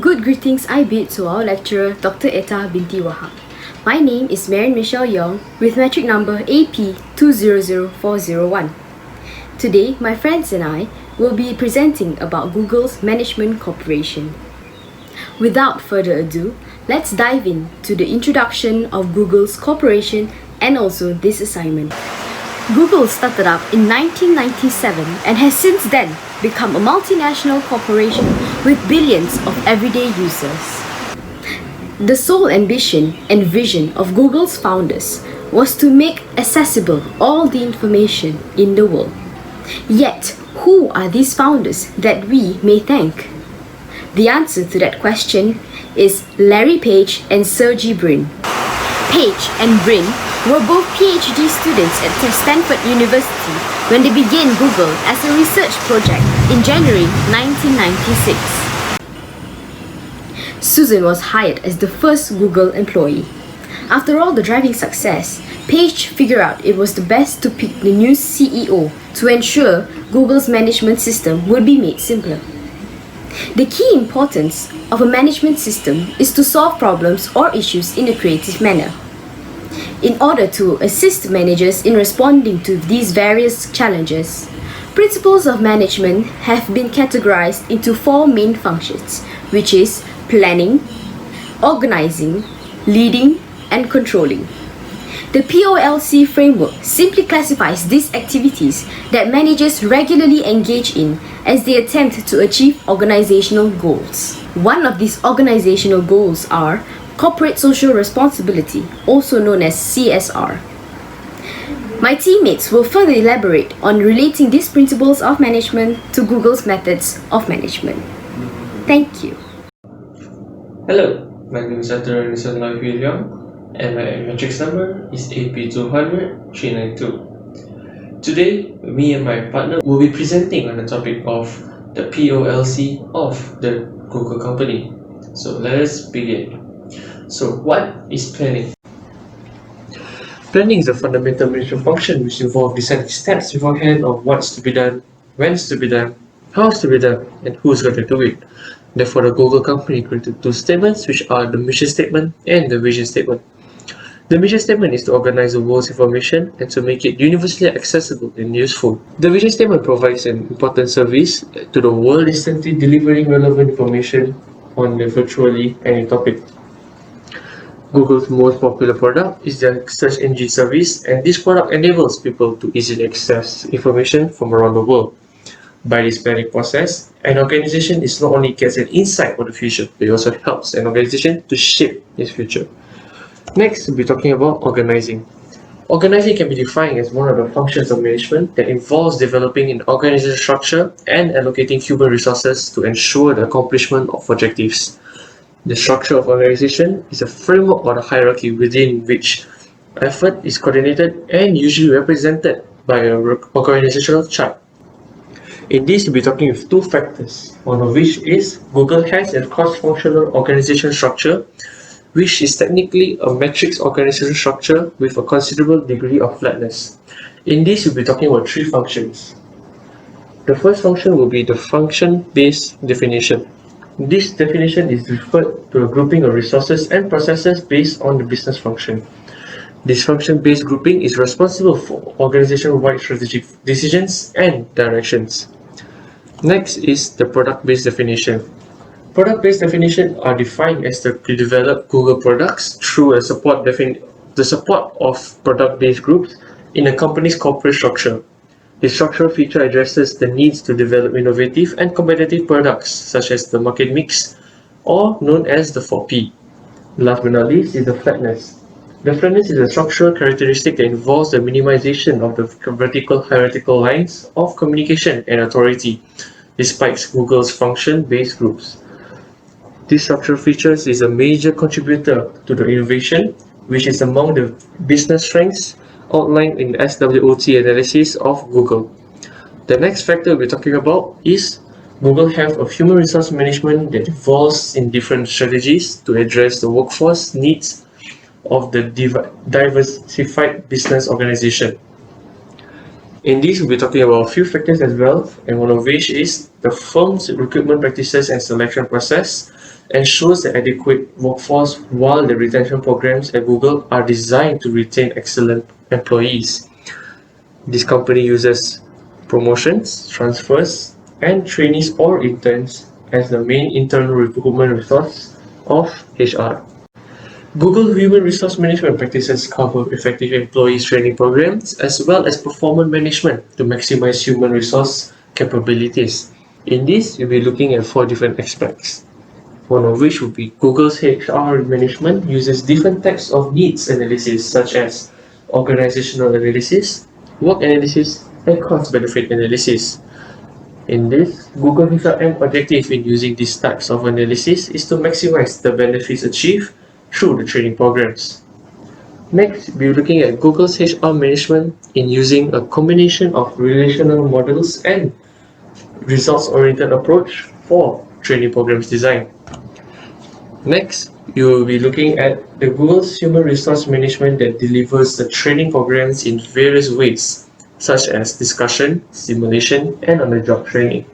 Good greetings I bid to our lecturer, Dr. Etta binti Wahab. My name is Marian Michelle Young with metric number AP200401. Today, my friends and I will be presenting about Google's Management Corporation. Without further ado, let's dive into the introduction of Google's corporation and also this assignment. Google started up in 1997 and has since then become a multinational corporation with billions of everyday users. The sole ambition and vision of Google's founders was to make accessible all the information in the world. Yet, who are these founders that we may thank? The answer to that question is Larry Page and Sergey Brin. Page and Brin were both PhD students at Stanford University when they began Google as a research project in January 1996. Susan was hired as the first Google employee. After all the driving success, Page figured out it was the best to pick the new CEO to ensure Google's management system would be made simpler. The key importance of a management system is to solve problems or issues in a creative manner. In order to assist managers in responding to these various challenges, principles of management have been categorized into four main functions, which is planning, organizing, leading, and controlling. The POLC framework simply classifies these activities that managers regularly engage in as they attempt to achieve organizational goals. One of these organizational goals are corporate social responsibility, also known as CSR. My teammates will further elaborate on relating these principles of management to Google's methods of management. Thank you. Hello, my name is Dr. Nisan William and my matrix number is AP200392. Today, me and my partner will be presenting on the topic of the POLC of the Google company. So let us begin. So what is planning? Planning is a fundamental management function which involves deciding steps beforehand of what's to be done, when's to be done, how's to be done, and who's going to do it. Therefore, the Google company created two statements which are the mission statement and the vision statement. The mission statement is to organize the world's information and to make it universally accessible and useful. The vision statement provides an important service to the world, instantly delivering relevant information on virtually any topic. Google's most popular product is their search engine service, and this product enables people to easily access information from around the world. By this planning process, an organization is not only gets an insight on the future, but it also helps an organization to shape its future. Next, we'll be talking about organizing. Organizing can be defined as one of the functions of management that involves developing an organizational structure and allocating human resources to ensure the accomplishment of objectives. The structure of organization is a framework or a hierarchy within which effort is coordinated and usually represented by an organizational chart. In this, we'll be talking with two factors, one of which is Google has a cross-functional organizational structure, which is technically a matrix organizational structure with a considerable degree of flatness. In this, we'll be talking about three functions. The first function will be the function-based definition. This definition is referred to a grouping of resources and processes based on the business function. This function-based grouping is responsible for organization-wide strategic decisions and directions. Next is the product-based definition. Product-based definitions are defined as the developed Google products through the support of product-based groups in a company's corporate structure. This structural feature addresses the needs to develop innovative and competitive products such as the market mix, or known as the 4P. Last but not least is the flatness. The flatness is a structural characteristic that involves the minimization of the vertical hierarchical lines of communication and authority, despite Google's function-based groups. This structural feature is a major contributor to the innovation, which is among the business strengths outlined in the SWOT analysis of Google. The next factor we're talking about is Google have a human resource management that evolves in different strategies to address the workforce needs of the diversified business organization. In this, we'll be talking about a few factors as well, and one of which is the firm's recruitment practices and selection process ensures the adequate workforce, while the retention programs at Google are designed to retain excellent employees. This company uses promotions, transfers, and trainees or interns as the main internal recruitment resource of HR. Google Human Resource Management practices cover effective employees training programs as well as performance management to maximize human resource capabilities. In this, we'll be looking at 4 different aspects. One of which would be Google's HR management uses different types of needs analysis such as organizational analysis, work analysis, and cost benefit analysis. In this, Google HRM objective in using these types of analysis is to maximize the benefits achieved through the training programs. Next, we're looking at Google's HR management in using a combination of relational models and results-oriented approach for training programs design. Next, you will be looking at the Google's human resource management that delivers the training programs in various ways, such as discussion, simulation, and on-the-job training.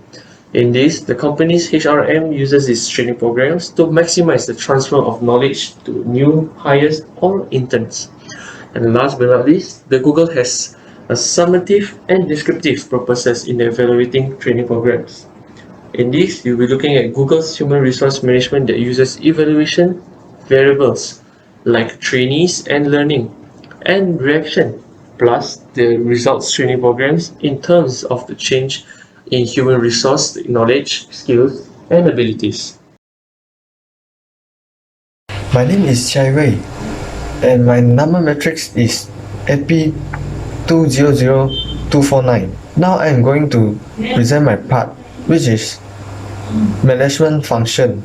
In this, the company's HRM uses these training programs to maximize the transfer of knowledge to new hires or interns. And last but not least, the Google has a summative and descriptive purposes in evaluating training programs. In this, you'll be looking at Google's human resource management that uses evaluation variables like trainees and learning and reaction, plus the results training programs in terms of the change in human resource knowledge, skills, and abilities. My name is Chai Wei, and my number matrix is AP200249. Now I am going to present my part, which is management function,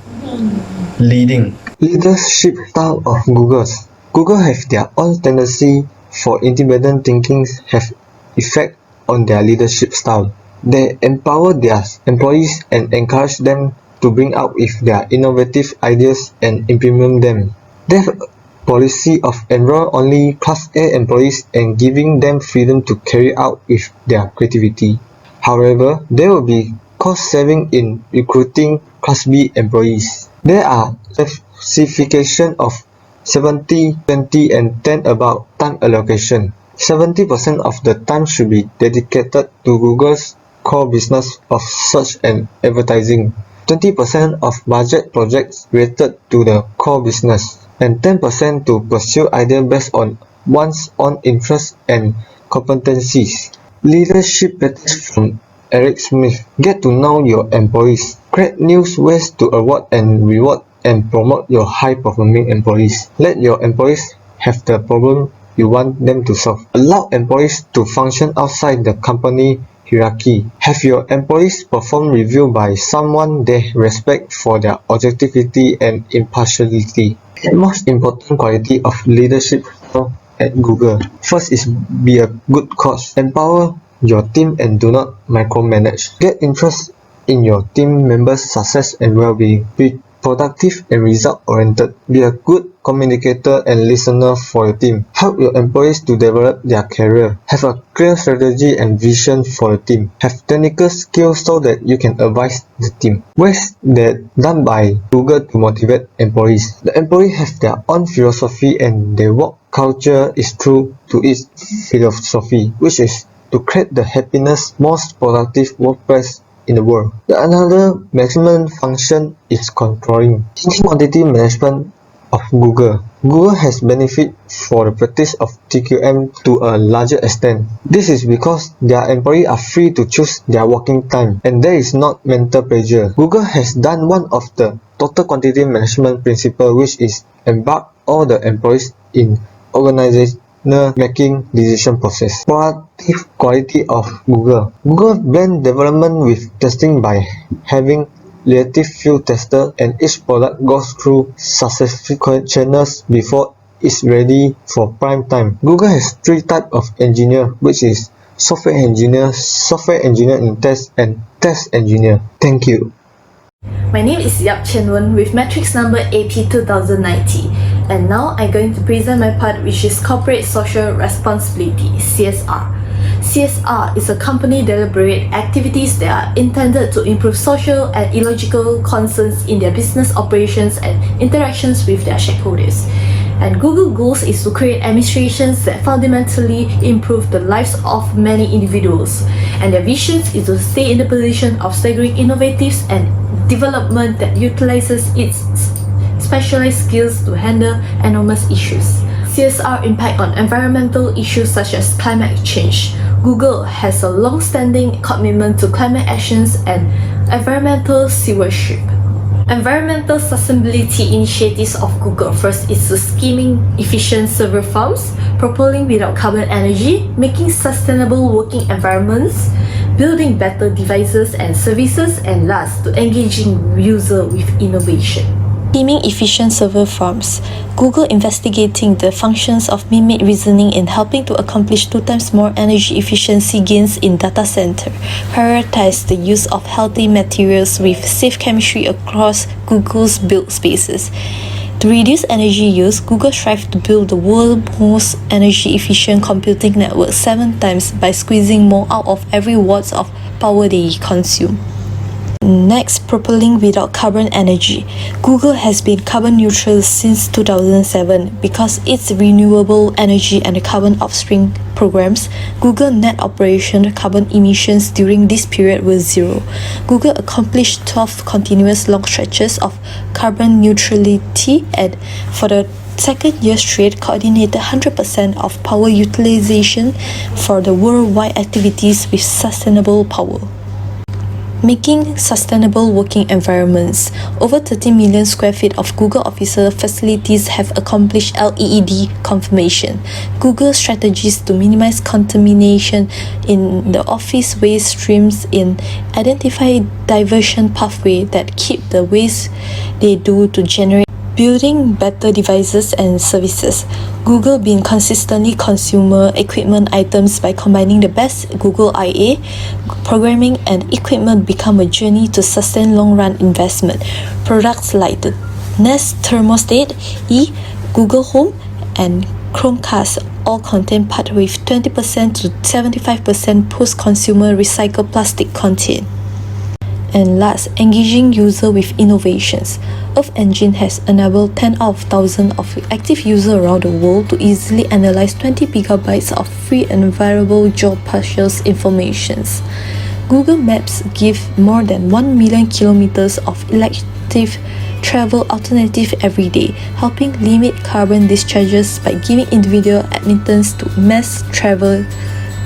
leading. Leadership style of Google's. Google have their own tendency for independent thinking have effect on their leadership style. They empower their employees and encourage them to bring out with their innovative ideas and implement them. They have a policy of enroll only Class A employees and giving them freedom to carry out with their creativity. However, there will be cost saving in recruiting Class B employees. There are specification of 70, 20, and 10 about time allocation. 70% of the time should be dedicated to Google's core business of search and advertising, 20% of budget projects related to the core business, and 10% to pursue ideas based on one's own interests and competencies. Leadership practice from Eric Smith. Get to know your employees. Create new ways to award and reward and promote your high-performing employees. Let your employees have the problem you want them to solve. Allow employees to function outside the company hierarchy. Have your employees perform review by someone they respect for their objectivity and impartiality. The most important quality of leadership at Google. First is be a good coach. Empower your team and do not micromanage. Get interest in your team members' success and well-being. Be productive and result-oriented. Be a good communicator and listener for your team. Help your employees to develop their career. Have a clear strategy and vision for the team. Have technical skills so that you can advise the team. Ways that done by Google to motivate employees. The employees have their own philosophy and their work culture is true to its philosophy, which is to create the happiness, most productive workplace in the world. Another maximum function is controlling. Thinking quantity management of Google. Google has benefit for the practice of TQM to a larger extent. This is because their employees are free to choose their working time and there is not mental pressure. Google has done one of the total quantity management principle, which is embark all the employees in organizational making decision process. Productive quality of Google. Google blend development with testing by having relative few testers and each product goes through successful channels before it's ready for prime time. Google has 3 types of engineer, which is software engineer in test, and test engineer. Thank you. My name is Yap Chen Wen with matrix number AP2090, and now I'm going to present my part, which is Corporate Social Responsibility, CSR. CSR is a company deliberate activities that are intended to improve social and ecological concerns in their business operations and interactions with their stakeholders. And Google goals is to create administrations that fundamentally improve the lives of many individuals. And their vision is to stay in the position of staggering innovatives and development that utilizes its specialized skills to handle enormous issues. CSR impact on environmental issues such as climate change. Google has a long-standing commitment to climate actions and environmental stewardship. Environmental sustainability initiatives of Google first is to scheming efficient server farms, propelling without carbon energy, making sustainable working environments, building better devices and services, and last, to engaging user with innovation. Scheming efficient server farms. Google investigating the functions of mimic reasoning in helping to accomplish 2 times more energy efficiency gains in data center. Prioritize the use of healthy materials with safe chemistry across Google's built spaces. To reduce energy use, Google strives to build the world's most energy efficient computing network 7 times by squeezing more out of every watt of power they consume. Next, propelling without carbon energy. Google has been carbon neutral since 2007 because its renewable energy and carbon upstream programs. Google net operation carbon emissions during this period were 0. Google accomplished 12 continuous long stretches of carbon neutrality and for the second year straight coordinated 100% of power utilization for the worldwide activities with sustainable power. Making sustainable working environments. Over 30 million square feet of Google office facilities have accomplished LEED confirmation. Google strategies to minimize contamination in the office waste streams in identify diversion pathway that keep the waste they do to generate. Building better devices and services. Google been consistently consumer equipment items by combining the best Google IA, programming and equipment become a journey to sustain long-run investment. Products like the Nest thermostat, Google Home, and Chromecast all contain part with 20% to 75% post-consumer recycled plastic content. And last, engaging user with innovations. Earth Engine has enabled 10 out of 1,000 of active users around the world to easily analyze 20 gigabytes of free and variable geospatial informations. Google Maps give more than 1 million kilometers of elective travel alternative every day, helping limit carbon discharges by giving individual admittance to mass travel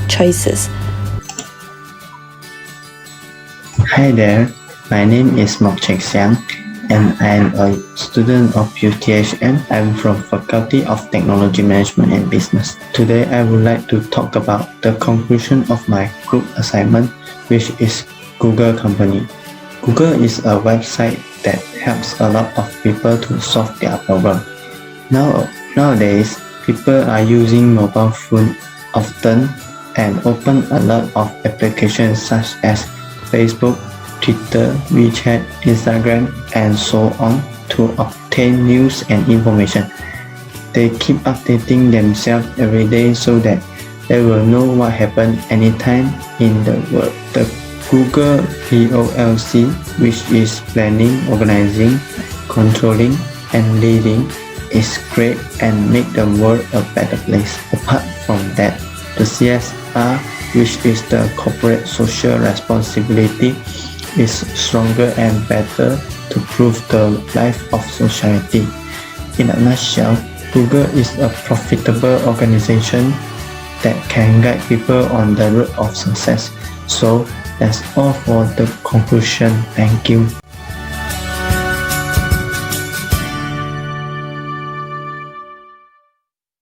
choices. Hi there, my name is Mok Chek Siang and I am a student of UTHM. I'm from Faculty of Technology Management and Business. Today I would like to talk about the conclusion of my group assignment, which is Google Company. Google is a website that helps a lot of people to solve their problem. Nowadays, people are using mobile phone often and open a lot of applications such as Facebook, Twitter, WeChat, Instagram, and so on to obtain news and information. They keep updating themselves every day so that they will know what happened anytime in the world. The Google POLC, which is planning, organizing, controlling, and leading, is great and make the world a better place. Apart from that, the CSR, which is the corporate social responsibility, is stronger and better to improve the life of society. In a nutshell, Google is a profitable organization that can guide people on the road of success. So that's all for the conclusion. Thank you.